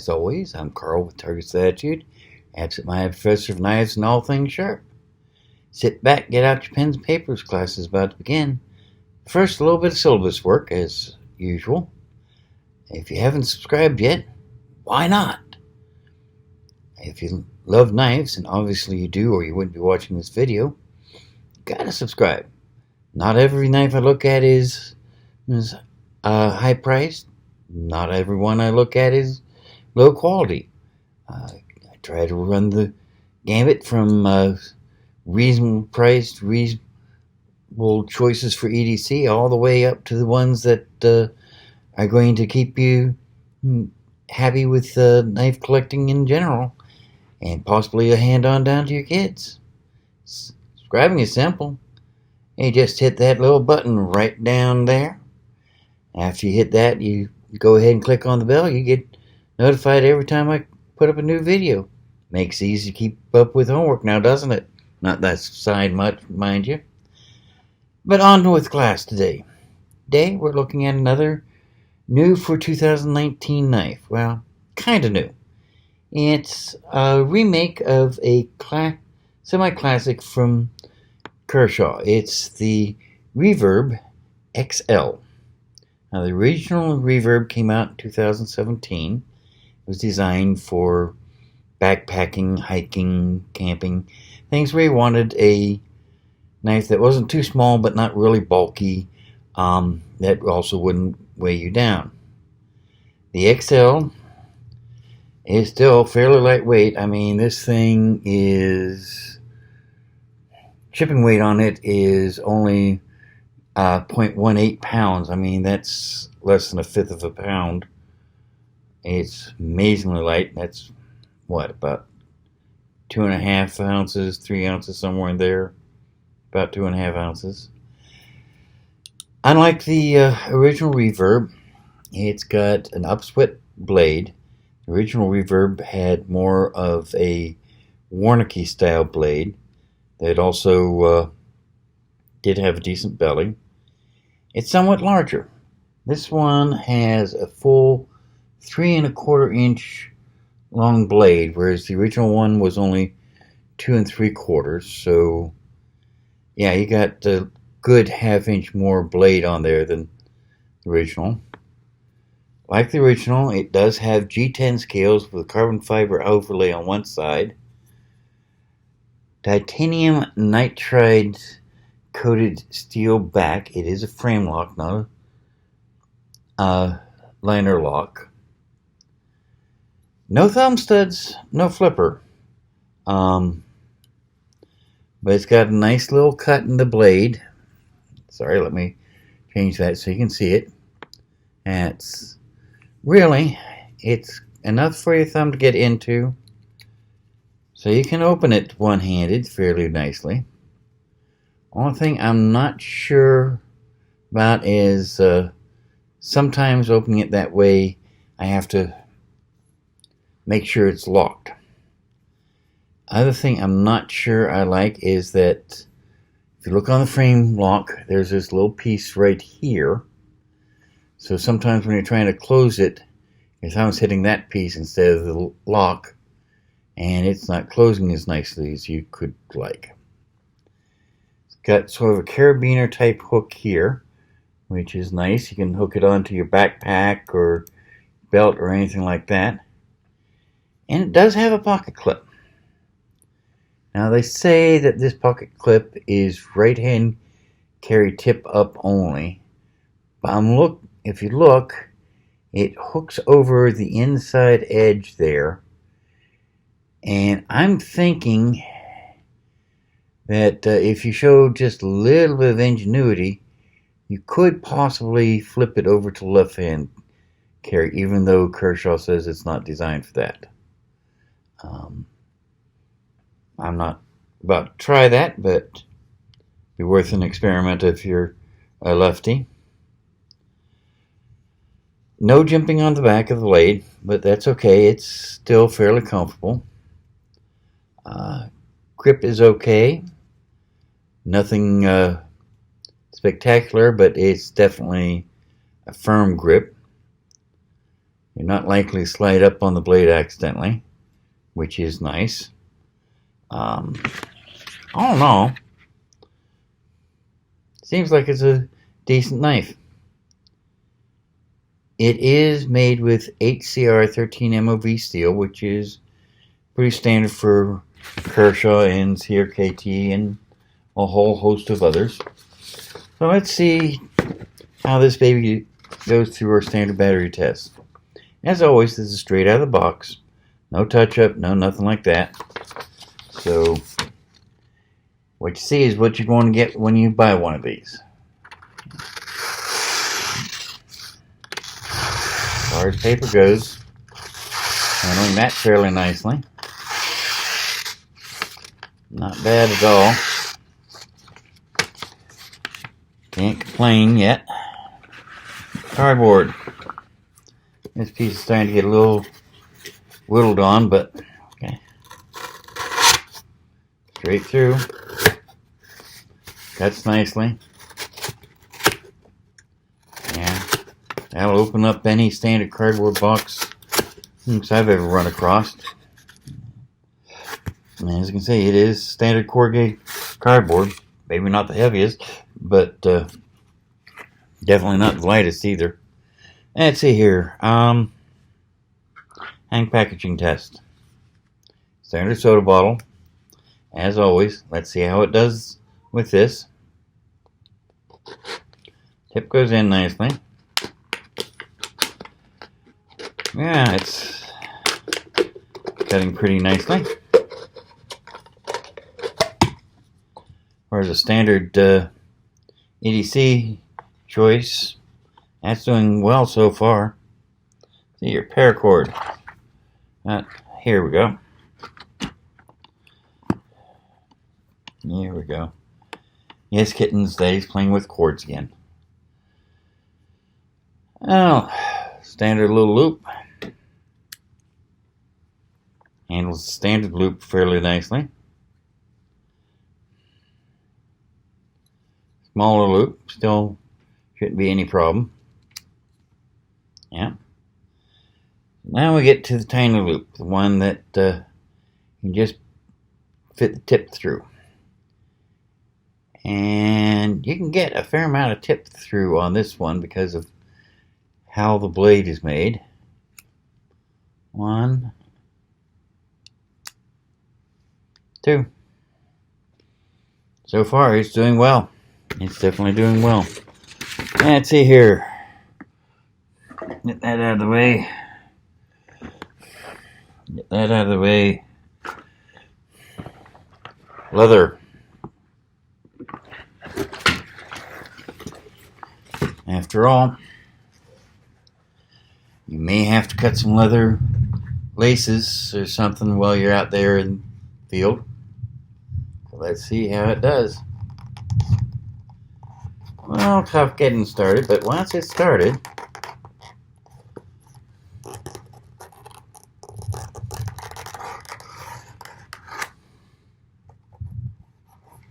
As always, I'm Carl with Target's Attitude, absent my professor of knives and all things sharp. Sit back, get out your pens and papers, class is about to begin. First, a little bit of syllabus work, as usual. If you haven't subscribed yet, why not? If you love knives, and obviously you do or you wouldn't be watching this video, you gotta subscribe. Not every knife I look at is high priced. Not every one I look at is low quality. I try to run the gamut from reasonable priced, reasonable choices for EDC all the way up to the ones that are going to keep you happy with knife collecting in general, and possibly a hand on down to your kids. Subscribing is simple. You just hit that little button right down there. After you hit that, you go ahead and click on the bell. You get notified every time I put up a new video. Makes it easy to keep up with homework now, doesn't it? Not that side much, mind you. But on with class today. Today we're looking at another new for 2019 knife. Well, kind of new. It's a remake of a semi-classic from Kershaw. It's the Reverb XL. Now, the original Reverb came out in 2017. It was designed for backpacking, hiking, camping, things where you wanted a knife that wasn't too small but not really bulky, that also wouldn't weigh you down. The XL is still fairly lightweight. I mean, this thing is, shipping weight on it is only 0.18 pounds. I mean, that's less than a fifth of a pound. It's amazingly light. That's what, about 2.5 ounces, 3 ounces, somewhere in there. About 2.5 ounces. Unlike the original Reverb, it's got an upswept blade. The original Reverb had more of a Warnicke style blade. It also did have a decent belly. It's somewhat larger. This one has a full 3¼ inch long blade, whereas the original one was only 2 3/4. So, yeah, you got a good ½ inch more blade on there than the original. Like the original, it does have G10 scales with carbon fiber overlay on one side, titanium nitride coated steel back. It is a frame lock, not a liner lock. No thumb studs, no flipper. But it's got a nice little cut in the blade. Sorry, let me change that so you can see it. And it's enough for your thumb to get into, so you can open it one-handed fairly nicely. Only thing I'm not sure about is sometimes opening it that way, I have to make sure it's locked. Other thing I'm not sure I like is that if you look on the frame lock, there's this little piece right here. So sometimes when you're trying to close it, your thumb's hitting that piece instead of the lock, and it's not closing as nicely as you could like. It's got sort of a carabiner type hook here, which is nice. You can hook it onto your backpack or belt or anything like that. And it does have a pocket clip. Now, they say that this pocket clip is right-hand carry tip up only, but if you look, it hooks over the inside edge there, and I'm thinking that if you show just a little bit of ingenuity, you could possibly flip it over to left-hand carry, even though Kershaw says it's not designed for that. I'm not about to try that, but it'd be worth an experiment if you're a lefty. No jimping on the back of the blade, but that's okay. It's still fairly comfortable. Grip is okay. Nothing spectacular, but it's definitely a firm grip. You're not likely to slide up on the blade accidentally, which is nice. I don't know. Seems like it's a decent knife. It is made with HCR 13 MOV steel, which is pretty standard for Kershaw and CRKT and a whole host of others. So let's see how this baby goes through our standard battery test. As always, this is straight out of the box. No touch-up, no nothing like that. So what you see is what you're going to get when you buy one of these. As far as paper goes, handling that fairly nicely. Not bad at all. Can't complain yet. Cardboard. This piece is starting to get a little whittled on, but okay. Straight through. Cuts nicely. Yeah, that'll open up any standard cardboard box I've ever run across. And as you can see, it is standard corrugated cardboard. Maybe not the heaviest, but definitely not the lightest either. Let's see here. Hang packaging test. Standard soda bottle. As always, let's see how it does with this. Tip goes in nicely. Yeah, it's cutting pretty nicely. Whereas a standard EDC choice, that's doing well so far. See your paracord. Here we go. Here we go. Yes, kittens, Dave's playing with cords again. Oh, standard little loop. Handles the standard loop fairly nicely. Smaller loop, still shouldn't be any problem. Yeah. Now we get to the tiny loop, the one that you just fit the tip through. And you can get a fair amount of tip through on this one because of how the blade is made. 1, 2. So far, it's doing well. It's definitely doing well. Let's see here. Get that out of the way. Get that out of the way. Leather. After all, you may have to cut some leather laces or something while you're out there in the field. So let's see how it does. Well, tough getting started, but once it's started,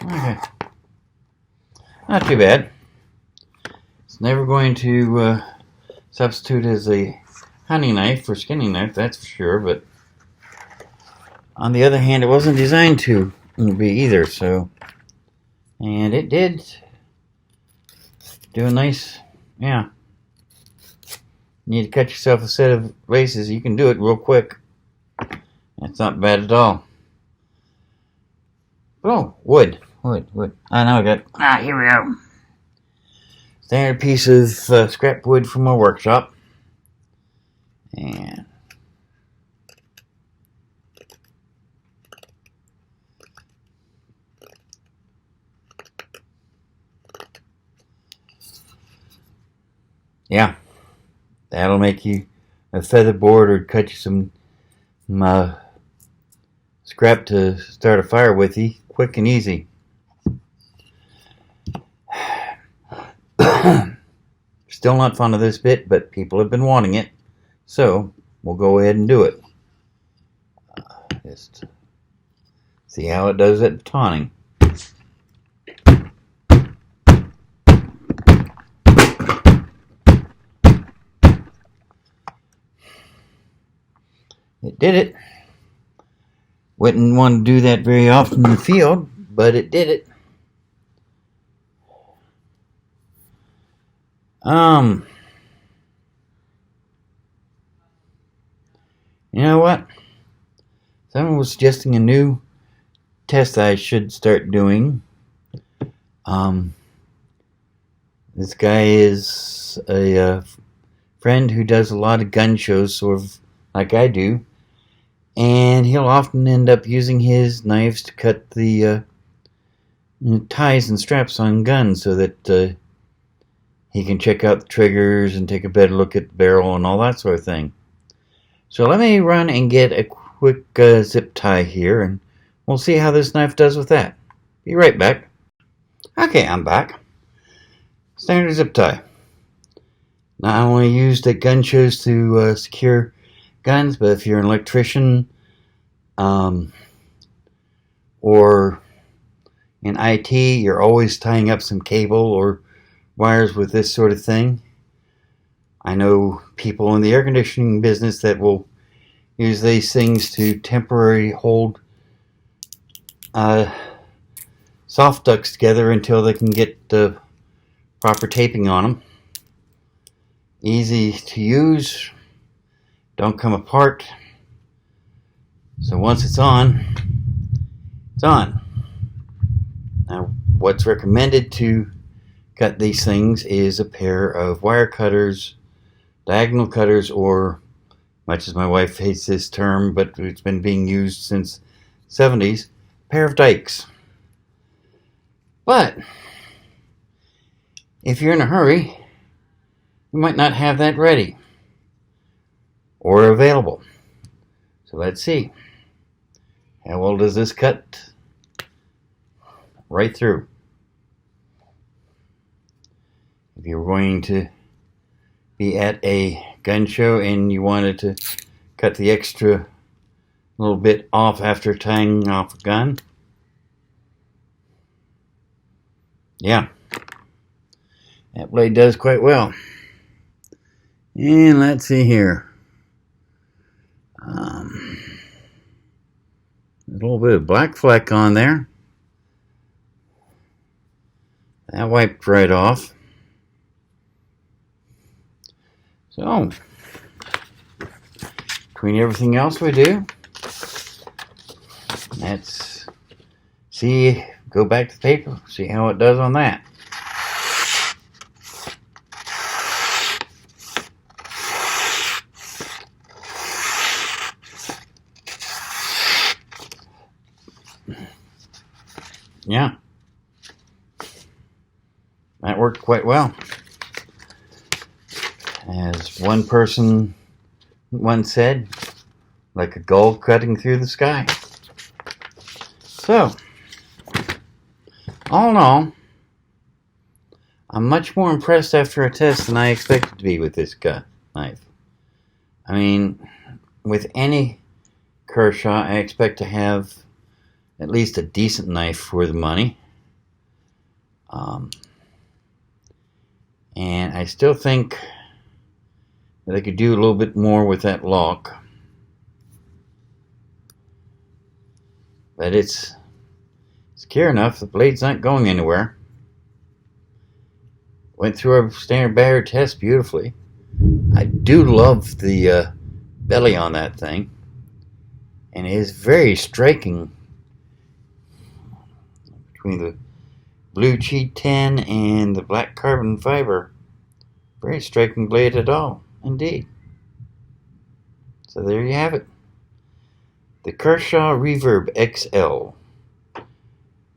okay, not too bad. It's never going to substitute as a hunting knife or skinning knife, that's for sure, but on the other hand, it wasn't designed to be either, so, and it did do a nice, yeah. You need to cut yourself a set of laces, you can do it real quick. That's not bad at all. Oh, wood. I know I got, here we go. Standard piece of scrap wood from my workshop. And yeah, that'll make you a feather board or cut you some scrap to start a fire with you, quick and easy. Still not fond of this bit, but people have been wanting it, so we'll go ahead and do it. Just see how it does at batoning. It did it. Wouldn't want to do that very often in the field, but it did it. You know what? Someone was suggesting a new test I should start doing. This guy is a friend who does a lot of gun shows, sort of like I do, and he'll often end up using his knives to cut the ties and straps on guns so that he can check out the triggers and take a better look at the barrel and all that sort of thing. So let me run and get a quick zip tie here, and we'll see how this knife does with that. Be right back. Okay, I'm back. Standard zip tie. Not only used at gun shows to secure guns, but if you're an electrician or in IT, you're always tying up some cable or wires with this sort of thing. I know people in the air conditioning business that will use these things to temporarily hold soft ducts together until they can get the proper taping on them. Easy to use, don't come apart. So once it's on, it's on. Now, what's recommended to cut these things is a pair of wire cutters, diagonal cutters, or, much as my wife hates this term, but it's been being used since the 70s, a pair of dikes. But if you're in a hurry, you might not have that ready or available. So let's see. How well does this cut? Right through. If you're going to be at a gun show and you wanted to cut the extra little bit off after tying off a gun, yeah, that blade does quite well. And let's see here. A little bit of black fleck on there. That wiped right off. So, between everything else we do, let's go back to the paper, see how it does on that. Yeah, that worked quite well. As one person once said, like a gull cutting through the sky. So, all in all, I'm much more impressed after a test than I expected to be with this knife. I mean, with any Kershaw, I expect to have at least a decent knife for the money. And I still think that I could do a little bit more with that lock. But it's secure enough, the blade's not going anywhere. Went through our standard barrier test beautifully. I do love the belly on that thing. And it is very striking between the blue cheat tin and the black carbon fiber. Very striking blade at all, indeed. So there you have it. The Kershaw Reverb XL.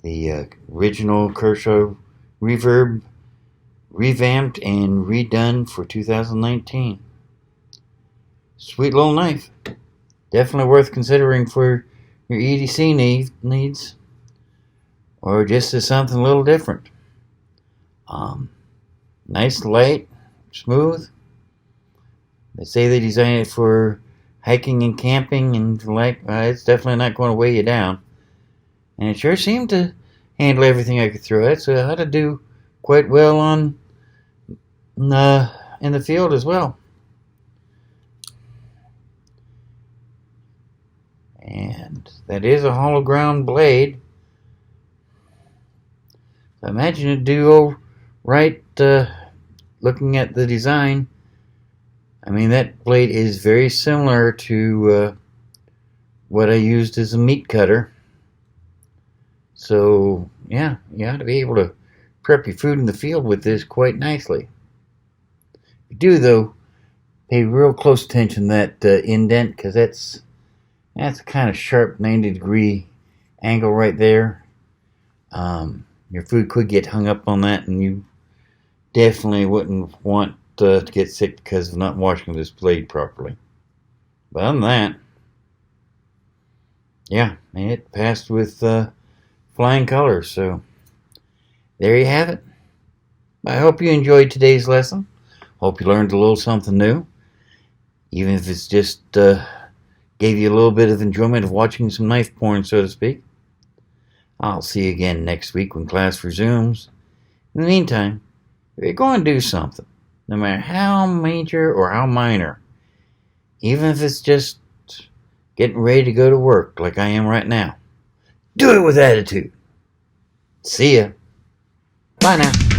The original Kershaw Reverb revamped and redone for 2019. Sweet little knife. Definitely worth considering for your EDC needs. Or just as something a little different. Nice, light, smooth. They say they designed it for hiking and camping, and it's definitely not going to weigh you down. And it sure seemed to handle everything I could throw at, so it had to do quite well in the field as well. And that is a hollow ground blade. I imagine it'd do right looking at the design. I mean, that blade is very similar to what I used as a meat cutter. So, yeah, you ought to be able to prep your food in the field with this quite nicely. If you do, though, pay real close attention to that indent, because that's a kind of sharp 90-degree angle right there. Your food could get hung up on that, and you definitely wouldn't want to get sick because of not washing this blade properly. But other than that, yeah, it passed with flying colors. So there you have it. I hope you enjoyed today's lesson. Hope you learned a little something new, even if it's just gave you a little bit of enjoyment of watching some knife porn, so to speak. I'll see you again next week when class resumes. In the meantime, if you're going to do something, no matter how major or how minor, even if it's just getting ready to go to work like I am right now, do it with attitude. See ya. Bye now.